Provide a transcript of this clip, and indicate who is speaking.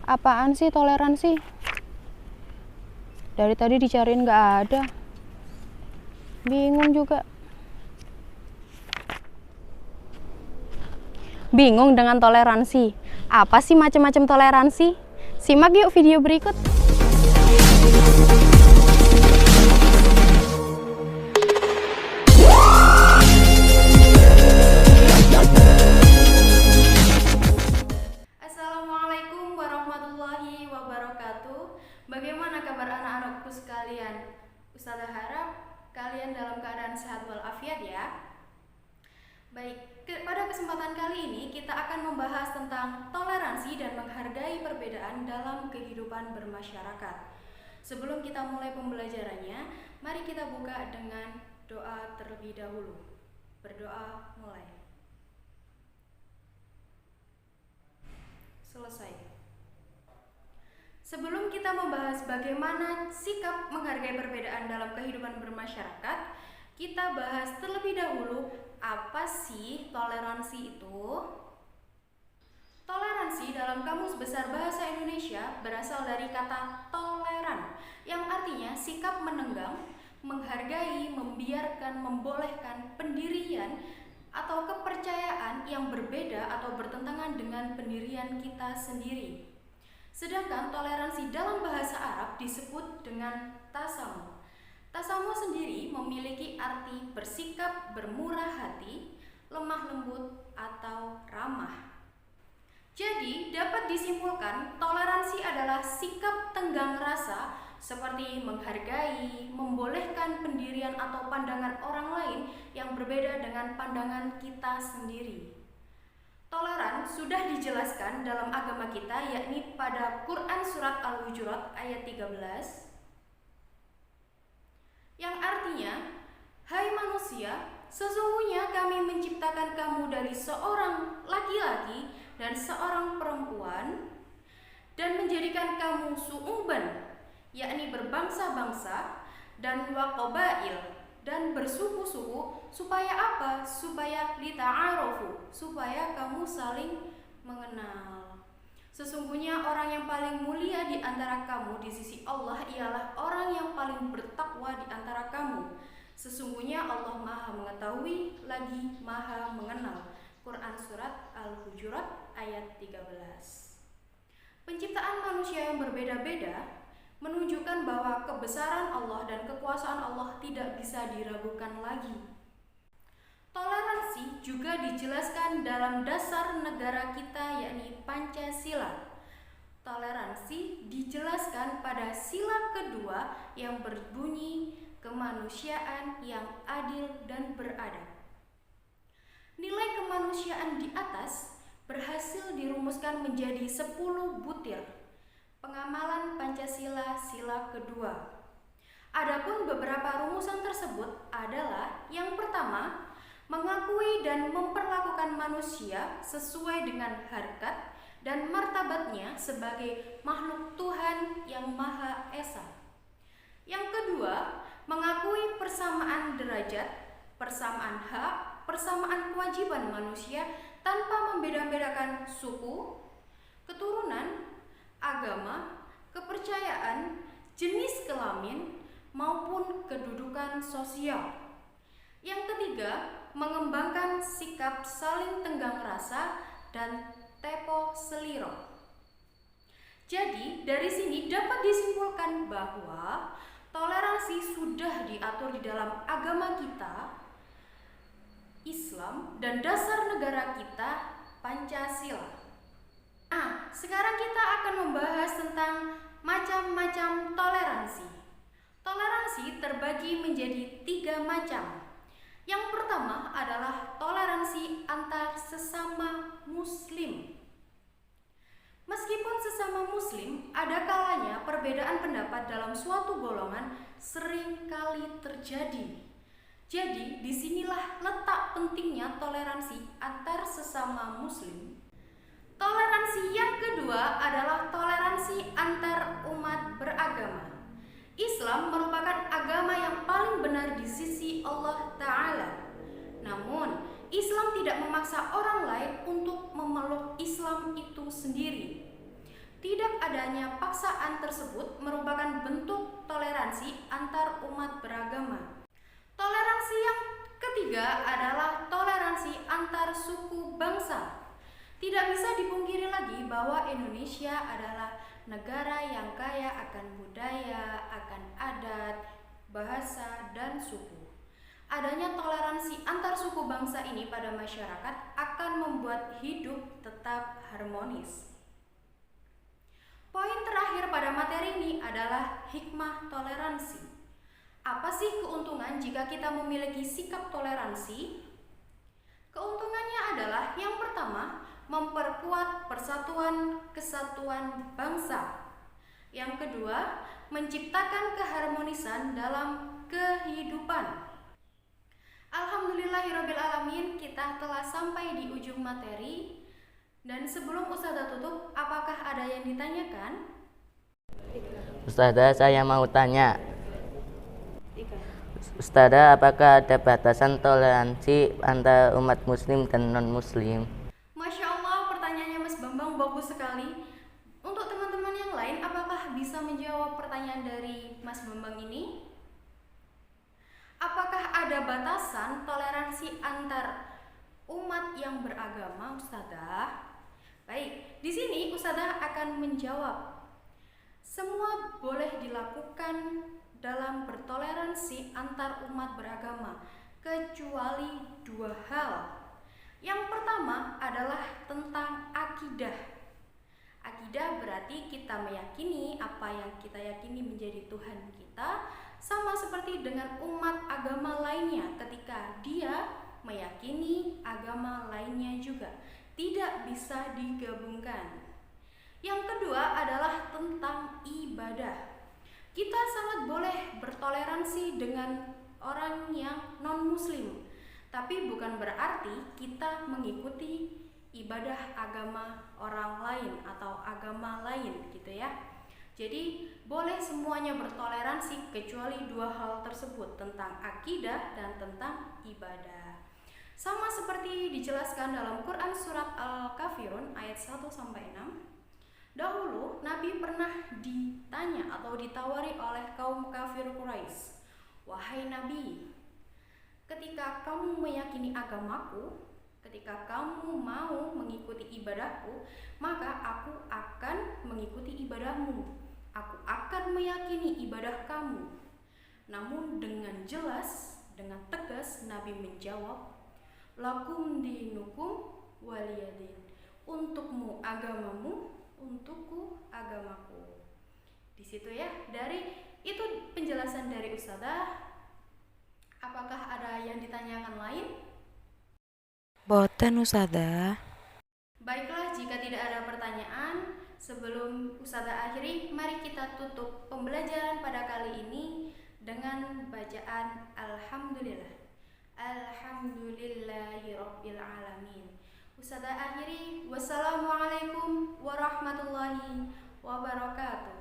Speaker 1: Apaan sih toleransi? Dari tadi dicariin nggak ada. Bingung juga. Bingung dengan toleransi. Apa sih macam-macam toleransi? Simak yuk video berikut. Assalamualaikum warahmatullahi wabarakatuh. Bagaimana kabar anak-anakku sekalian? Ustazah harap kalian dalam keadaan sehat walafiat ya. Baik, pada kesempatan kali ini kita akan membahas tentang toleransi dan menghargai perbedaan dalam kehidupan bermasyarakat. Sebelum kita mulai pembelajarannya, mari kita buka dengan doa terlebih dahulu. Berdoa mulai. Selesai. Sebelum kita membahas bagaimana sikap menghargai perbedaan dalam kehidupan bermasyarakat, kita bahas terlebih dahulu apa sih toleransi itu. Toleransi dalam Kamus Besar Bahasa Indonesia berasal dari kata toleran, yang artinya sikap menenggang, menghargai, membiarkan, membolehkan pendirian atau kepercayaan yang berbeda atau bertentangan dengan pendirian kita sendiri. Sedangkan toleransi dalam bahasa Arab disebut dengan tasamuh. Tasamuh sendiri memiliki arti bersikap bermurah hati, lemah lembut, atau ramah. Jadi dapat disimpulkan toleransi adalah sikap tenggang rasa seperti menghargai, membolehkan pendirian atau pandangan orang lain yang berbeda dengan pandangan kita sendiri. Toleran sudah dijelaskan dalam agama kita, yakni pada Quran Surat Al-Hujurat ayat 13, yang artinya, hai manusia, sesungguhnya kami menciptakan kamu dari seorang laki-laki dan seorang perempuan dan menjadikan kamu su'uban, yakni berbangsa-bangsa, dan waqabail, dan bersuku-suku, supaya apa? Supaya lita'arofu, supaya kamu saling mengenal. Sesungguhnya orang yang paling mulia di antara kamu di sisi Allah ialah orang yang paling bertakwa di antara kamu. Sesungguhnya Allah Maha mengetahui lagi Maha mengenal. Quran Surat Al-Hujurat ayat 13. Penciptaan manusia yang berbeda-beda menunjukkan bahwa kebesaran Allah dan kekuasaan Allah tidak bisa diragukan lagi. Toleransi juga dijelaskan dalam dasar negara kita, yakni Pancasila. Toleransi dijelaskan pada sila kedua yang berbunyi kemanusiaan yang adil dan beradab. Nilai kemanusiaan di atas berhasil dirumuskan menjadi 10 butir pengamalan Pancasila sila kedua. Adapun beberapa rumusan tersebut adalah yang pertama, mengakui dan memperlakukan manusia sesuai dengan harkat dan martabatnya sebagai makhluk Tuhan yang Maha Esa. Yang kedua, mengakui persamaan derajat, persamaan hak, persamaan kewajiban manusia tanpa membeda-bedakan suku, keturunan, agama, kepercayaan, jenis kelamin, maupun kedudukan sosial. Yang ketiga, mengembangkan sikap saling tenggang rasa dan tepo seliro. Jadi, dari sini dapat disimpulkan bahwa toleransi sudah diatur di dalam agama kita, Islam, dan dasar negara kita, Pancasila. Nah, sekarang kita akan membahas tentang macam-macam toleransi. Toleransi terbagi menjadi 3 macam. Yang pertama adalah toleransi antar sesama muslim. Meskipun sesama muslim, ada kalanya perbedaan pendapat dalam suatu golongan sering kali terjadi. Jadi, disinilah letak pentingnya toleransi antar sesama muslim. Toleransi yang kedua adalah toleransi antar umat beragama. Islam merupakan agama yang paling benar di sisi Allah Ta'ala. Namun, Islam tidak memaksa orang lain untuk memeluk Islam itu sendiri. Tidak adanya paksaan tersebut merupakan bentuk toleransi antar umat beragama. Toleransi yang ketiga adalah toleransi antar suku bangsa. Tidak bisa dipungkiri lagi bahwa Indonesia adalah negara yang kaya akan budaya, akan adat, bahasa, dan suku. Adanya toleransi antar suku bangsa ini pada masyarakat akan membuat hidup tetap harmonis. Poin terakhir pada materi ini adalah hikmah toleransi. Apa sih keuntungan jika kita memiliki sikap toleransi? Keuntungannya adalah yang pertama, memperkuat persatuan kesatuan bangsa. Yang kedua, menciptakan keharmonisan dalam kehidupan. Alhamdulillahirrabbilalamin, kita telah sampai di ujung materi. Dan sebelum Ustazah tutup, apakah ada yang ditanyakan?
Speaker 2: Ustazah, saya mau tanya. Ustazah, apakah ada batasan toleransi antara umat muslim dan non-muslim?
Speaker 1: Masya Allah, pertanyaannya Mas Bambang bagus sekali. Untuk teman-teman yang lain, apakah bisa menjawab pertanyaan dari Mas Bambang ini? Apakah ada batasan toleransi antar umat yang beragama, Ustazah? Baik, di sini Ustazah akan menjawab. Semua boleh dilakukan dalam bertoleransi antar umat beragama, kecuali dua hal. Yang pertama adalah tentang akidah. Akidah berarti kita meyakini apa yang kita yakini menjadi Tuhan kita, sama seperti dengan umat agama lainnya ketika dia meyakini agama lainnya juga. Tidak bisa digabungkan. Yang kedua adalah tentang ibadah. Kita sangat boleh bertoleransi dengan orang yang non-muslim, tapi bukan berarti kita mengikuti ibadah agama orang lain atau agama lain gitu ya. Jadi boleh semuanya bertoleransi kecuali dua hal tersebut, tentang akidah dan tentang ibadah. Sama seperti dijelaskan dalam Quran surat Al-Kafirun ayat 1-6. Dahulu Nabi pernah ditanya atau ditawari oleh kaum kafir Quraisy, "Wahai Nabi, ketika kamu meyakini agamaku, ketika kamu mau mengikuti ibadahku, maka aku akan mengikuti ibadahmu. Aku akan meyakini ibadah kamu." Namun dengan jelas, dengan tegas Nabi menjawab, "Lakum dinukum waliyadin." Untukmu agamamu, untukku agamaku. Di situ ya, dari itu penjelasan dari Ustazah. Apakah ada yang ditanyakan lain?
Speaker 3: Boten Ustazah.
Speaker 1: Baiklah, jika tidak ada pertanyaan, sebelum Ustazah akhiri, mari kita tutup pembelajaran pada kali ini dengan bacaan Alhamdulillah. Alhamdulillahirabbil alamin. Ustazah akhiri, wassalamualaikum warahmatullahi wabarakatuh.